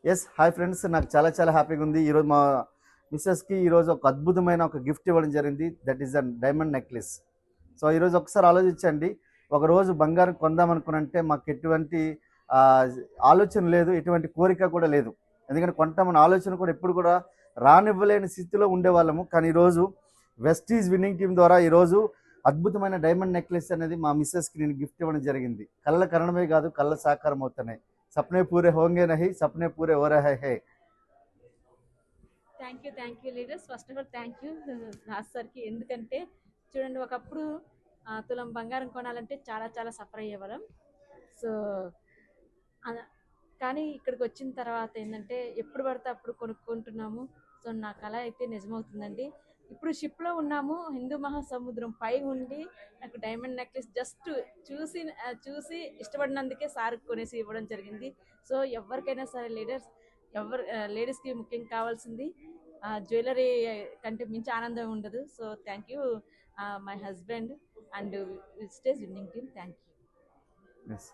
Yes hi friends, నాకు చాలా చాలా హ్యాపీగా ఉంది. ఈరోజు మా మిస్సెస్కి ఈరోజు ఒక అద్భుతమైన ఒక గిఫ్ట్ ఇవ్వడం జరిగింది. That is a diamond necklace. So ఈరోజు ఒకసారి ఆలోచించండి, ఒకరోజు బంగారం కొందాం అనుకున్నంటే మాకు ఎటువంటి ఆ, ఆలోచన లేదు, ఎటువంటి కోరిక కూడా లేదు. ఎందుకంటే కొంటామన్న ఆలోచన కూడా ఎప్పుడు కూడా రానివ్వలేని స్థితిలో ఉండేవాళ్ళము. కానీ ఈరోజు వెస్టీజ్ విన్నింగ్ టీం ద్వారా ఈరోజు అద్భుతమైన డైమండ్ నెక్లెస్ అనేది మా మిస్సెస్కి నేను గిఫ్ట్ ఇవ్వడం జరిగింది. కళ్ళ కరణమే కాదు, కళ్ళ సాకారం అవుతున్నాయి. सपने पूरे होंगे नहीं, सपने पूरे हो रहे हैं. Thank you leaders. First of all thank you Raj సార్కి. ఎందుకంటే చూడండి, ఒకప్పుడు తులం బంగారం కొనాలంటే చాలా చాలా సఫర్ అయ్యేవాళ్ళం. సో కానీ ఇక్కడికి వచ్చిన తర్వాత ఏంటంటే ఎప్పుడు పడితే అప్పుడు కొనుక్కుంటున్నాము. సో నా కళ అయితే నిజమవుతుందండి. ఇప్పుడు షిప్లో ఉన్నాము, హిందూ మహాసముద్రం పై ఉండి నాకు డైమండ్ నెక్లెస్ జస్ట్ చూసి ఇష్టపడినందుకే సార్ కొనేసి ఇవ్వడం జరిగింది. సో ఎవరికైనా సరే లీడర్స్, లేడీస్కి ముఖ్యంగా కావాల్సింది జ్యువెలరీ కంటే మించి ఆనందం ఉండదు. So thank you my husband and stage winning team. Thank you. Yes.